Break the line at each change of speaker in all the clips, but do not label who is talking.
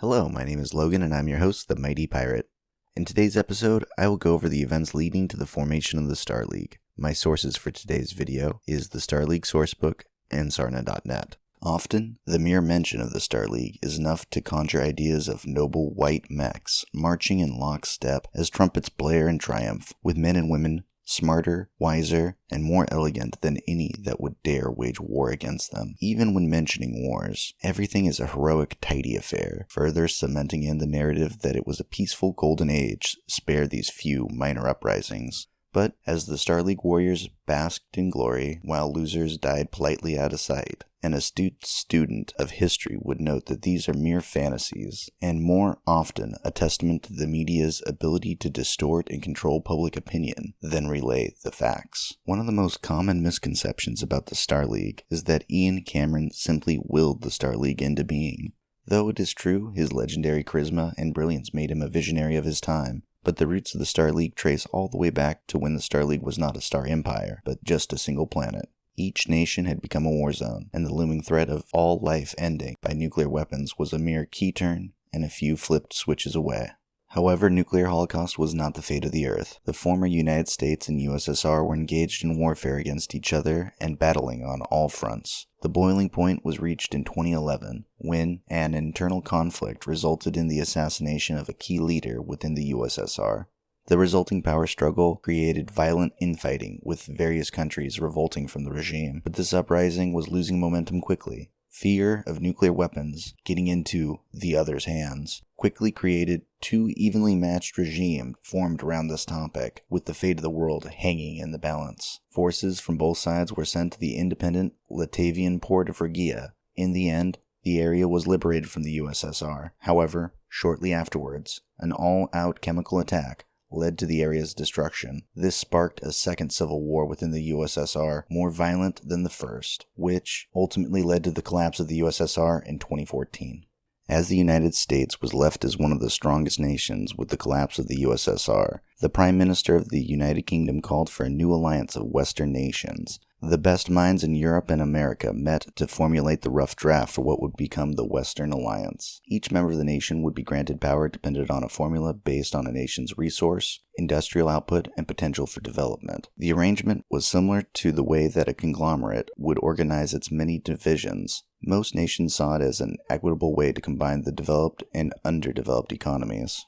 Hello, my name is Logan and I'm your host, the Mighty Pirate. In today's episode, I will go over the events leading to the formation of the Star League. My sources for today's video is the Star League sourcebook and Sarna.net. Often, the mere mention of the Star League is enough to conjure ideas of noble white mechs marching in lockstep as trumpets blare in triumph, with men and women smarter, wiser, and more elegant than any that would dare wage war against them. Even when mentioning wars, everything is a heroic, tidy affair, further cementing in the narrative that it was a peaceful golden age spared these few minor uprisings. But as the Star League warriors basked in glory, while losers died politely out of sight, an astute student of history would note that these are mere fantasies, and more often a testament to the media's ability to distort and control public opinion than relay the facts. One of the most common misconceptions about the Star League is that Ian Cameron simply willed the Star League into being. Though it is true his legendary charisma and brilliance made him a visionary of his time, but the roots of the Star League trace all the way back to when the Star League was not a star empire, but just a single planet. Each nation had become a war zone, and the looming threat of all life ending by nuclear weapons was a mere key turn and a few flipped switches away. However, nuclear holocaust was not the fate of the Earth. The former United States and USSR were engaged in warfare against each other and battling on all fronts. The boiling point was reached in 2011, when an internal conflict resulted in the assassination of a key leader within the USSR. The resulting power struggle created violent infighting, with various countries revolting from the regime. But this uprising was losing momentum quickly. Fear of nuclear weapons getting into the other's hands quickly created two evenly matched regimes formed around this topic, with the fate of the world hanging in the balance. Forces from both sides were sent to the independent Latvian port of Riga. In the end, the area was liberated from the USSR. However, shortly afterwards, an all-out chemical attack led to the area's destruction. This sparked a second civil war within the USSR, more violent than the first, which ultimately led to the collapse of the USSR in 2014. As the United States was left as one of the strongest nations with the collapse of the USSR, the Prime Minister of the United Kingdom called for a new alliance of Western nations. The best minds in Europe and America met to formulate the rough draft for what would become the Western Alliance. Each member of the nation would be granted power dependent on a formula based on a nation's resource, industrial output, and potential for development. The arrangement was similar to the way that a conglomerate would organize its many divisions. Most nations saw it as an equitable way to combine the developed and underdeveloped economies.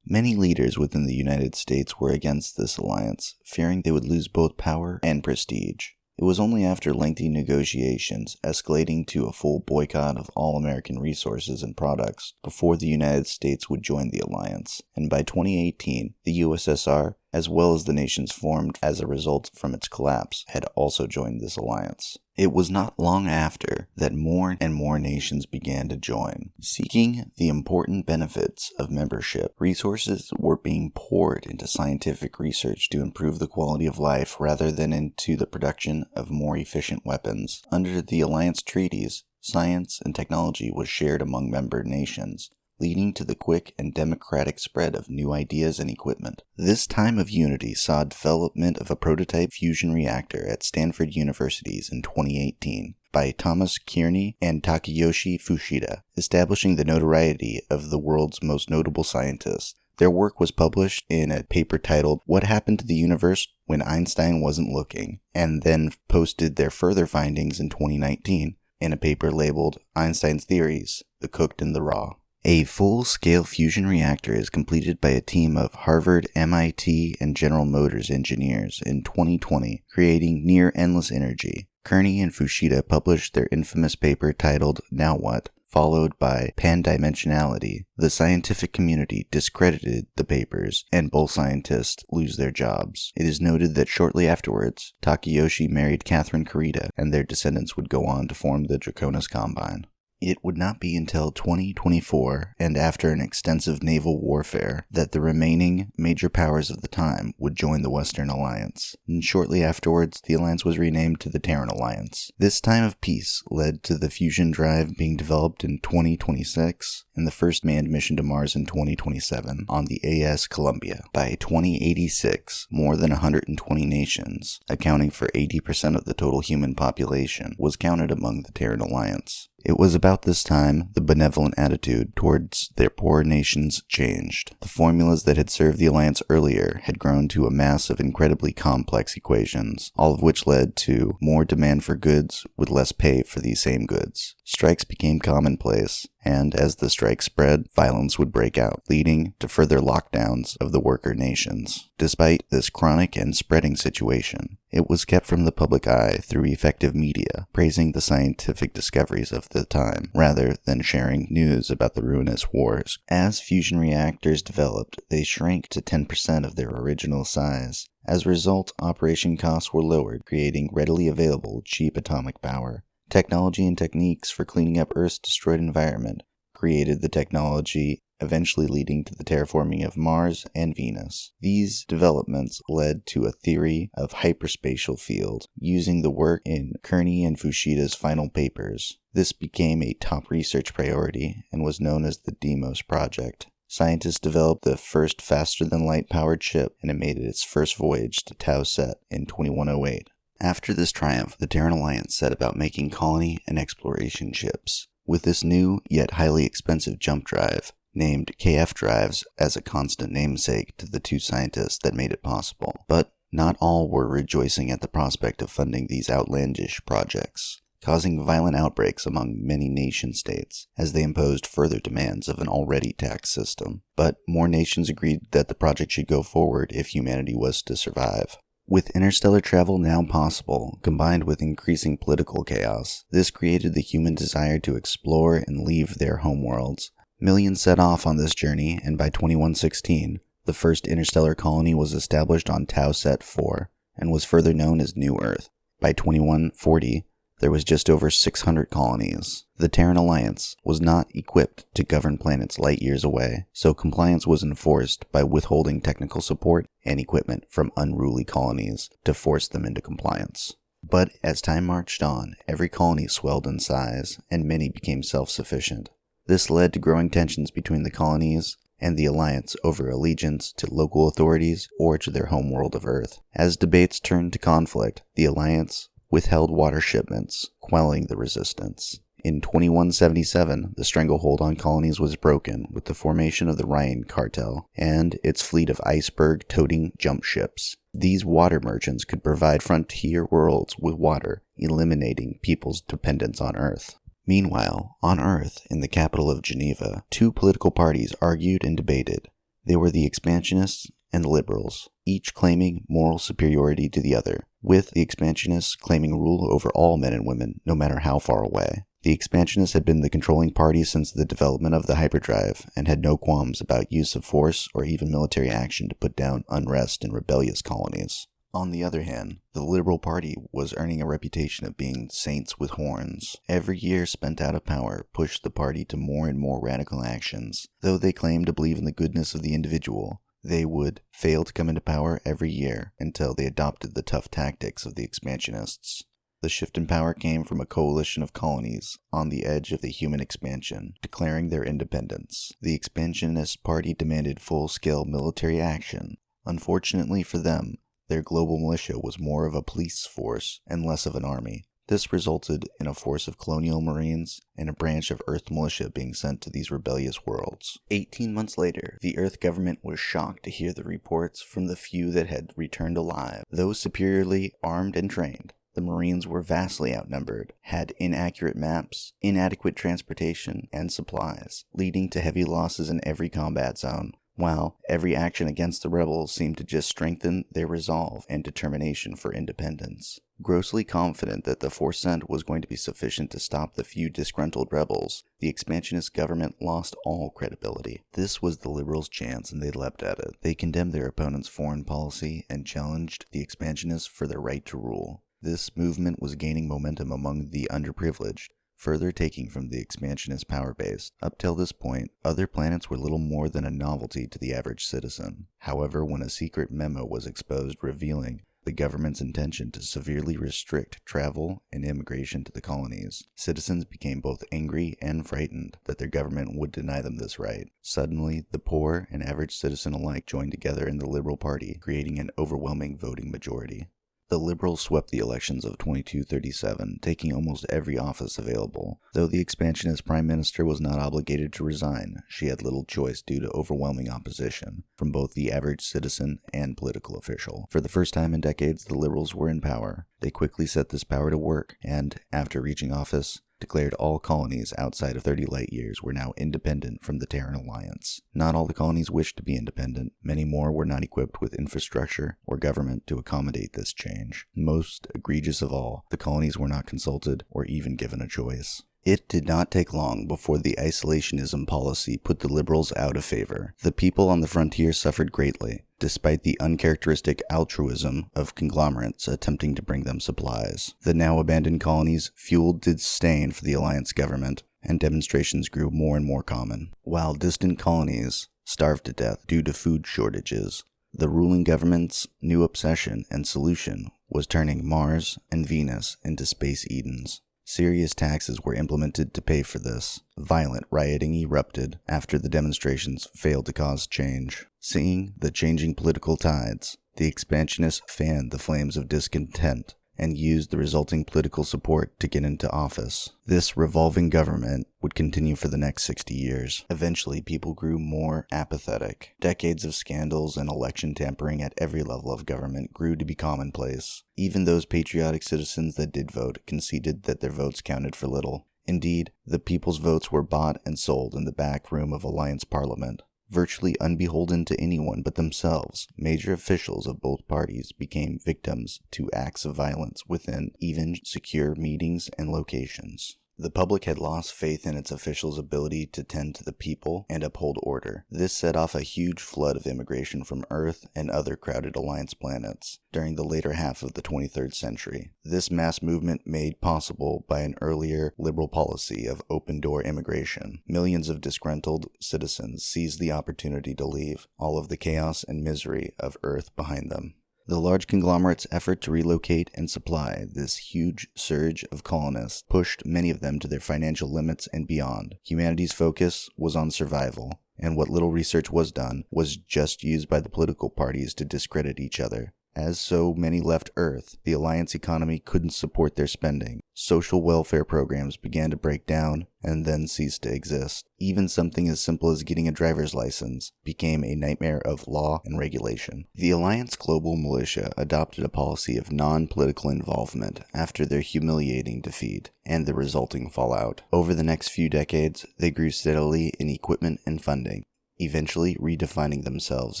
Many leaders within the United States were against this alliance, fearing they would lose both power and prestige. It was only after lengthy negotiations, escalating to a full boycott of all American resources and products, before the United States would join the alliance. And by 2018, the USSR, as well as the nations formed as a result from its collapse, had also joined this alliance. It was not long after that more and more nations began to join. Seeking the important benefits of membership, resources were being poured into scientific research to improve the quality of life rather than into the production of more efficient weapons. Under the alliance treaties, science and technology was shared among member nations, leading to the quick and democratic spread of new ideas and equipment. This time of unity saw development of a prototype fusion reactor at Stanford Universities in 2018 by Thomas Kearney and Takayoshi Fushida, establishing the notoriety of the world's most notable scientists. Their work was published in a paper titled "What Happened to the Universe When Einstein Wasn't Looking," and then posted their further findings in 2019 in a paper labeled "Einstein's Theories, the Cooked and the Raw." A full-scale fusion reactor is completed by a team of Harvard, MIT, and General Motors engineers in 2020, creating near-endless energy. Kearney and Fushida published their infamous paper titled "Now What?", followed by Pandimensionality. The scientific community discredited the papers, and both scientists lose their jobs. It is noted that shortly afterwards, Takayoshi married Catherine Kurita, and their descendants would go on to form the Draconis Combine. It would not be until 2024, and after an extensive naval warfare, that the remaining major powers of the time would join the Western Alliance. And shortly afterwards, the alliance was renamed to the Terran Alliance. This time of peace led to the fusion drive being developed in 2026, and the first manned mission to Mars in 2027 on the AS Columbia. By 2086, more than 120 nations, accounting for 80% of the total human population, was counted among the Terran Alliance. It was about this time the benevolent attitude towards their poor nations changed. The formulas that had served the Alliance earlier had grown to a mass of incredibly complex equations, all of which led to more demand for goods with less pay for these same goods. Strikes became commonplace, and as the strike spread, violence would break out, leading to further lockdowns of the worker nations. Despite this chronic and spreading situation, it was kept from the public eye through effective media, praising the scientific discoveries of the time, rather than sharing news about the ruinous wars. As fusion reactors developed, they shrank to 10% of their original size. As a result, operation costs were lowered, creating readily available, cheap atomic power. Technology and techniques for cleaning up Earth's destroyed environment created the technology eventually leading to the terraforming of Mars and Venus. These developments led to a theory of hyperspatial field, using the work in Kearney and Fushida's final papers. This became a top research priority and was known as the Deimos Project. Scientists developed the first faster-than-light powered ship, and it made its first voyage to Tau Set in 2108. After this triumph, the Terran Alliance set about making colony and exploration ships. With this new, yet highly expensive jump drive, named KF drives as a constant namesake to the two scientists that made it possible. But not all were rejoicing at the prospect of funding these outlandish projects, causing violent outbreaks among many nation-states as they imposed further demands of an already taxed system. But more nations agreed that the project should go forward if humanity was to survive. With interstellar travel now possible, combined with increasing political chaos, this created the human desire to explore and leave their homeworlds. Millions set off on this journey, and by 2116, the first interstellar colony was established on Tau Set 4, and was further known as New Earth. By 2140, there was just over 600 colonies. The Terran Alliance was not equipped to govern planets light years away, so compliance was enforced by withholding technical support and equipment from unruly colonies to force them into compliance. But as time marched on, every colony swelled in size, and many became self-sufficient. This led to growing tensions between the colonies and the Alliance over allegiance to local authorities or to their homeworld of Earth. As debates turned to conflict, the Alliance withheld water shipments, quelling the resistance. In 2177, the stranglehold on colonies was broken with the formation of the Ryan Cartel and its fleet of iceberg-toting jump ships. These water merchants could provide frontier worlds with water, eliminating people's dependence on Earth. Meanwhile, on Earth, in the capital of Geneva, two political parties argued and debated. They were the expansionists and the liberals, each claiming moral superiority to the other, with the expansionists claiming rule over all men and women, no matter how far away. The expansionists had been the controlling party since the development of the hyperdrive, and had no qualms about use of force or even military action to put down unrest in rebellious colonies. On the other hand, the Liberal Party was earning a reputation of being saints with horns. Every year spent out of power pushed the party to more and more radical actions. Though they claimed to believe in the goodness of the individual, they would fail to come into power every year until they adopted the tough tactics of the expansionists. The shift in power came from a coalition of colonies on the edge of the human expansion, declaring their independence. The expansionist party demanded full-scale military action. Unfortunately for them, their global militia was more of a police force and less of an army. This resulted in a force of colonial marines and a branch of Earth militia being sent to these rebellious worlds. 18 months later, the Earth government was shocked to hear the reports from the few that had returned alive. Though superiorly armed and trained, the Marines were vastly outnumbered, had inaccurate maps, inadequate transportation and supplies, leading to heavy losses in every combat zone. While every action against the rebels seemed to just strengthen their resolve and determination for independence. Grossly confident that the force sent was going to be sufficient to stop the few disgruntled rebels, the expansionist government lost all credibility. This was the liberals' chance, and they leapt at it. They condemned their opponent's foreign policy and challenged the expansionists for their right to rule. This movement was gaining momentum among the underprivileged, further taking from the expansionist power base. Up till this point, other planets were little more than a novelty to the average citizen. However, when a secret memo was exposed revealing the government's intention to severely restrict travel and immigration to the colonies, citizens became both angry and frightened that their government would deny them this right. Suddenly, the poor and average citizen alike joined together in the Liberal Party, creating an overwhelming voting majority. The Liberals swept the elections of 2237, taking almost every office available. Though the expansionist prime minister was not obligated to resign, she had little choice due to overwhelming opposition from both the average citizen and political official. For the first time in decades, the Liberals were in power. They quickly set this power to work, and, after reaching office, declared all colonies outside of 30 light years were now independent from the Terran Alliance. Not all the colonies wished to be independent. Many more were not equipped with infrastructure or government to accommodate this change. Most egregious of all, the colonies were not consulted or even given a choice. It did not take long before the isolationism policy put the Liberals out of favor. The people on the frontier suffered greatly, despite the uncharacteristic altruism of conglomerates attempting to bring them supplies. The now abandoned colonies fueled disdain for the Alliance government, and demonstrations grew more and more common. While distant colonies starved to death due to food shortages, the ruling government's new obsession and solution was turning Mars and Venus into space Edens. Serious taxes were implemented to pay for this. Violent rioting erupted after the demonstrations failed to cause change. Seeing the changing political tides, the expansionists fanned the flames of discontent and used the resulting political support to get into office. This revolving government would continue for the next 60 years. Eventually, people grew more apathetic. Decades of scandals and election tampering at every level of government grew to be commonplace. Even those patriotic citizens that did vote conceded that their votes counted for little. Indeed, the people's votes were bought and sold in the back room of Alliance Parliament. Virtually unbeholden to anyone but themselves, major officials of both parties became victims to acts of violence within even secure meetings and locations. The public had lost faith in its officials' ability to tend to the people and uphold order. This set off a huge flood of immigration from Earth and other crowded Alliance planets during the later half of the 23rd century. This mass movement made possible by an earlier liberal policy of open-door immigration. Millions of disgruntled citizens seized the opportunity to leave all of the chaos and misery of Earth behind them. The large conglomerates' effort to relocate and supply this huge surge of colonists pushed many of them to their financial limits and beyond. Humanity's focus was on survival, and what little research was done was just used by the political parties to discredit each other. As so many left Earth, the Alliance economy couldn't support their spending. Social welfare programs began to break down and then ceased to exist. Even something as simple as getting a driver's license became a nightmare of law and regulation. The Alliance Global Militia adopted a policy of non-political involvement after their humiliating defeat and the resulting fallout. Over the next few decades, they grew steadily in equipment and funding, eventually redefining themselves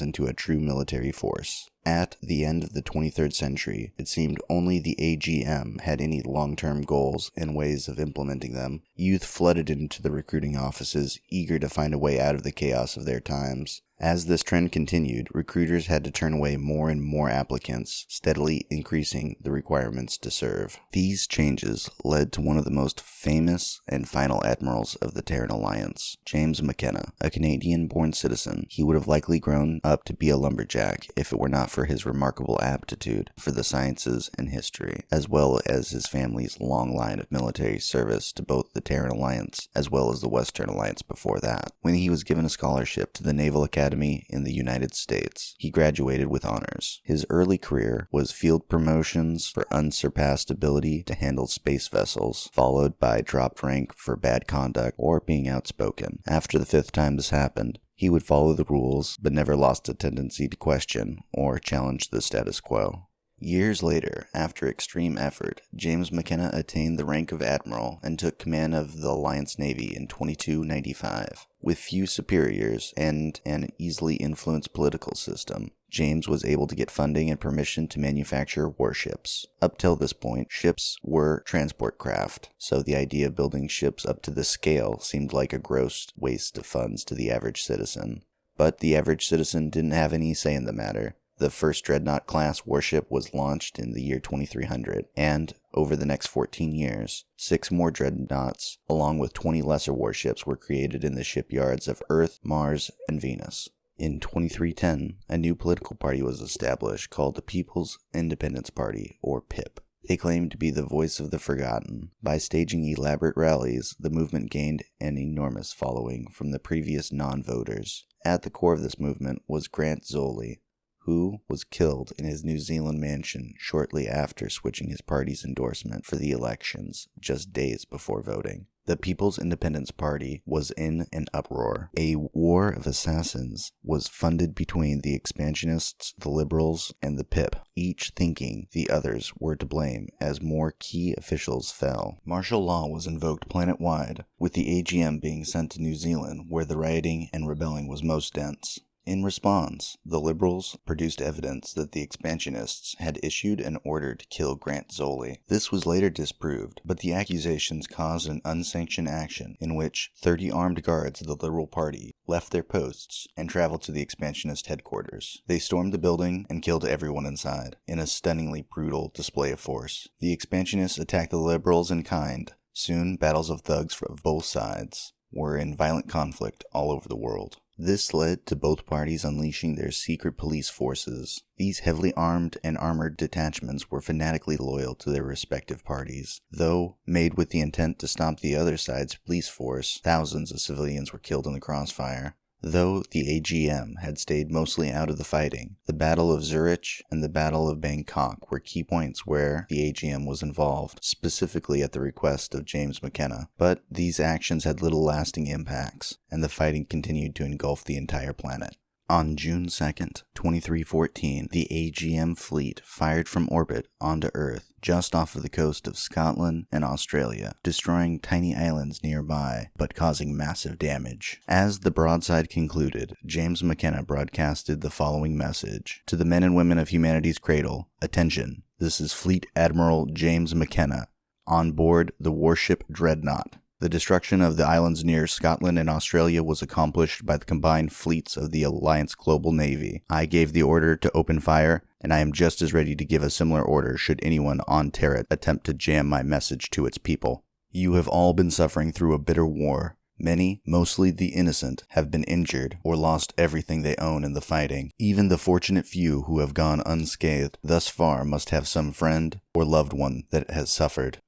into a true military force. At the end of the 23rd century, it seemed only the AGM had any long-term goals and ways of implementing them. Youth flooded into the recruiting offices, eager to find a way out of the chaos of their times. As this trend continued, recruiters had to turn away more and more applicants, steadily increasing the requirements to serve. These changes led to one of the most famous and final admirals of the Terran Alliance, James McKenna, a Canadian-born citizen. He would have likely grown up to be a lumberjack if it were not for his remarkable aptitude for the sciences and history, as well as his family's long line of military service to both the Terran Alliance as well as the Western Alliance before that. When he was given a scholarship to the Naval Academy in the United States, he graduated with honors. His early career was field promotions for unsurpassed ability to handle space vessels, followed by dropped rank for bad conduct or being outspoken. After the 5th time this happened, he would follow the rules, but never lost a tendency to question or challenge the status quo. Years later, after extreme effort, James McKenna attained the rank of admiral and took command of the Alliance Navy in 2295. With few superiors and an easily influenced political system, James was able to get funding and permission to manufacture warships. Up till this point, ships were transport craft, so the idea of building ships up to this scale seemed like a gross waste of funds to the average citizen. But the average citizen didn't have any say in the matter. The first Dreadnought-class warship was launched in the year 2300, and over the next 14 years, 6 more Dreadnoughts, along with 20 lesser warships, were created in the shipyards of Earth, Mars, and Venus. In 2310, a new political party was established called the People's Independence Party, or PIP. They claimed to be the voice of the forgotten. By staging elaborate rallies, the movement gained an enormous following from the previous non-voters. At the core of this movement was Grant Zoley, who was killed in his New Zealand mansion shortly after switching his party's endorsement for the elections just days before voting. The People's Independence Party was in an uproar. A war of assassins was funded between the expansionists, the liberals, and the PIP, each thinking the others were to blame as more key officials fell. Martial law was invoked planet-wide, with the AGM being sent to New Zealand, where the rioting and rebelling was most dense. In response, the Liberals produced evidence that the expansionists had issued an order to kill Grant Zoli. This was later disproved, but the accusations caused an unsanctioned action in which 30 armed guards of the Liberal Party left their posts and traveled to the expansionist headquarters. They stormed the building and killed everyone inside, in a stunningly brutal display of force. The expansionists attacked the Liberals in kind. Soon, battles of thugs from both sides were in violent conflict all over the world. This led to both parties unleashing their secret police forces. These heavily armed and armored detachments were fanatically loyal to their respective parties. Though made with the intent to stop the other side's police force, thousands of civilians were killed in the crossfire. Though the AGM had stayed mostly out of the fighting, the Battle of Zurich and the Battle of Bangkok were key points where the AGM was involved, specifically at the request of James McKenna. But these actions had little lasting impacts, and the fighting continued to engulf the entire planet. On June 2nd, 2314, the AGM fleet fired from orbit onto Earth just off of the coast of Scotland and Australia, destroying tiny islands nearby, but causing massive damage. As the broadside concluded, James McKenna broadcasted the following message: "To the men and women of humanity's cradle, attention, this is Fleet Admiral James McKenna, on board the warship Dreadnought. The destruction of the islands near Scotland and Australia was accomplished by the combined fleets of the Alliance Global Navy. I gave the order to open fire, and I am just as ready to give a similar order should anyone on Terra attempt to jam my message to its people. You have all been suffering through a bitter war. Many, mostly the innocent, have been injured or lost everything they own in the fighting. Even the fortunate few who have gone unscathed thus far must have some friend or loved one that has suffered.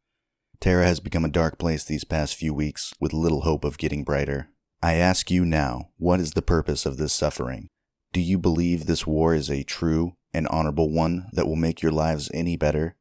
Terra has become a dark place these past few weeks, with little hope of getting brighter. I ask you now, what is the purpose of this suffering? Do you believe this war is a true and honorable one that will make your lives any better?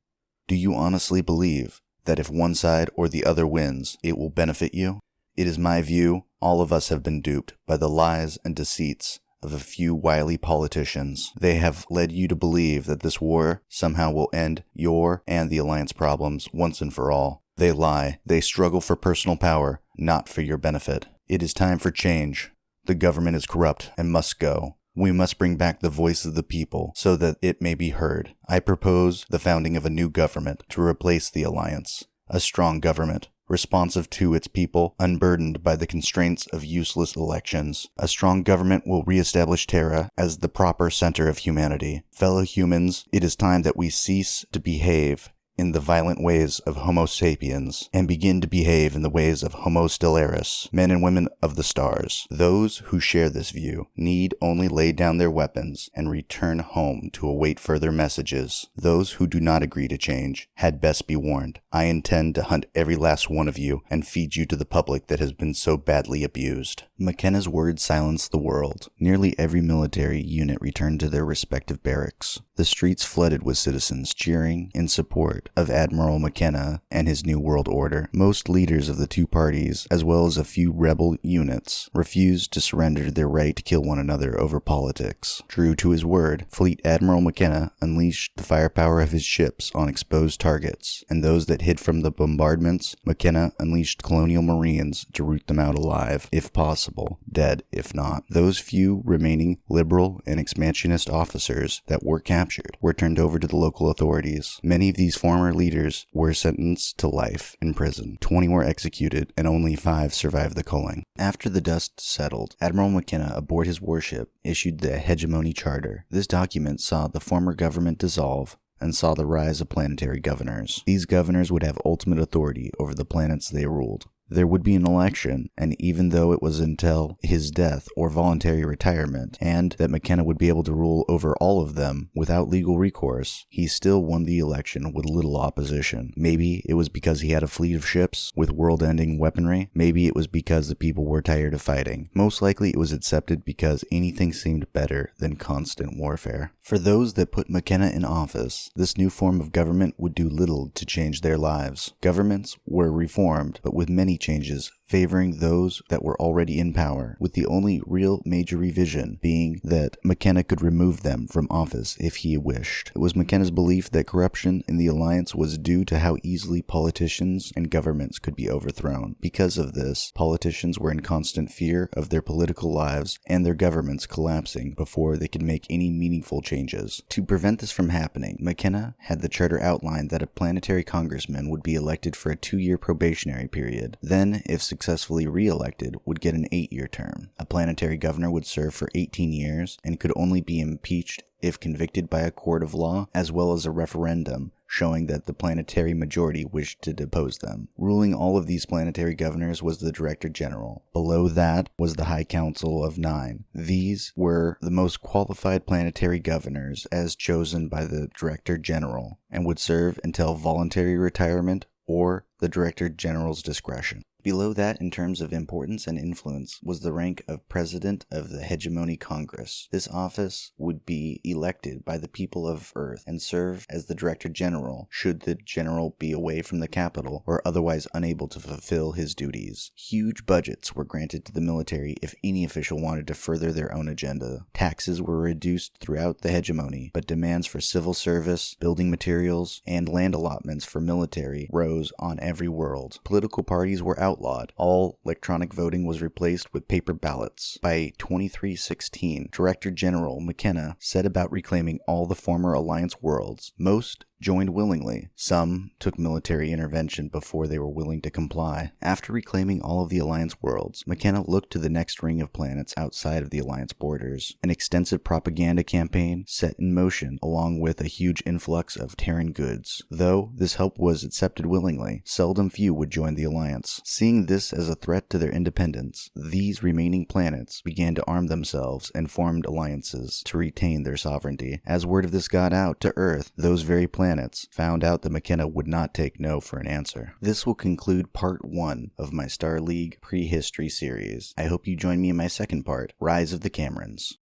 Do you honestly believe that if one side or the other wins, it will benefit you? It is my view, all of us have been duped by the lies and deceits of a few wily politicians. They have led you to believe that this war somehow will end your and the Alliance problems once and for all. They lie. They struggle for personal power, not for your benefit. It is time for change. The government is corrupt and must go. We must bring back the voice of the people so that it may be heard. I propose the founding of a new government to replace the Alliance. A strong government, responsive to its people, unburdened by the constraints of useless elections. A strong government will reestablish Terra as the proper center of humanity. Fellow humans, it is time that we cease to behave in the violent ways of Homo sapiens, and begin to behave in the ways of Homo stellaris, men and women of the stars. Those who share this view need only lay down their weapons and return home to await further messages. Those who do not agree to change had best be warned. I intend to hunt every last one of you and feed you to the public that has been so badly abused." McKenna's words silenced the world. Nearly every military unit returned to their respective barracks. The streets flooded with citizens cheering in support of Admiral McKenna and his New World Order. Most leaders of the two parties, as well as a few rebel units, refused to surrender their right to kill one another over politics. True to his word, Fleet Admiral McKenna unleashed the firepower of his ships on exposed targets, and those that hid from the bombardments, McKenna unleashed colonial marines to root them out alive, if possible, dead if not. Those few remaining liberal and expansionist officers that were captured were turned over to the local authorities. Many of these former leaders were sentenced to life in prison. 20 were executed, and only 5 survived the culling. After the dust settled, Admiral McKenna aboard his warship issued the Hegemony Charter. This document saw the former government dissolve and saw the rise of planetary governors. These governors would have ultimate authority over the planets they ruled. there would be an election, and even though it was until his death or voluntary retirement, and that McKenna would be able to rule over all of them without legal recourse, he still won the election with little opposition. Maybe it was because he had a fleet of ships with world-ending weaponry. Maybe it was because the people were tired of fighting. Most likely it was accepted because anything seemed better than constant warfare. For those that put McKenna in office, this new form of government would do little to change their lives. Governments were reformed, but with many changes favoring those that were already in power, with the only real major revision being that McKenna could remove them from office if he wished. It was McKenna's belief that corruption in the Alliance was due to how easily politicians and governments could be overthrown. Because of this, politicians were in constant fear of their political lives and their governments collapsing before they could make any meaningful changes. To prevent this from happening, McKenna had the charter outline that a planetary congressman would be elected for a 2-year probationary period. Then, if successfully re-elected, would get an 8-year term. A planetary governor would serve for 18 years and could only be impeached if convicted by a court of law, as well as a referendum showing that the planetary majority wished to depose them. Ruling all of these planetary governors was the Director General. Below that was the High Council of 9. These were the most qualified planetary governors as chosen by the Director General and would serve until voluntary retirement or the Director General's discretion. Below that, in terms of importance and influence, was the rank of President of the Hegemony Congress. This office would be elected by the people of Earth and serve as the Director General should the General be away from the capital or otherwise unable to fulfill his duties. Huge budgets were granted to the military if any official wanted to further their own agenda. Taxes were reduced throughout the hegemony, but demands for civil service, building materials, and land allotments for military rose on every world. Political parties were outlawed. All electronic voting was replaced with paper ballots. By 2316, Director General McKenna set about reclaiming all the former Alliance worlds. Most joined willingly. Some took military intervention before they were willing to comply. After reclaiming all of the Alliance worlds, McKenna looked to the next ring of planets outside of the Alliance borders. An extensive propaganda campaign set in motion along with a huge influx of Terran goods. Though this help was accepted willingly, seldom few would join the Alliance. Seeing this as a threat to their independence, these remaining planets began to arm themselves and formed alliances to retain their sovereignty. As word of this got out to Earth, those very planets found out that McKenna would not take no for an answer. This will conclude part 1 of my Star League prehistory series. I hope you join me in my second part, Rise of the Camerons.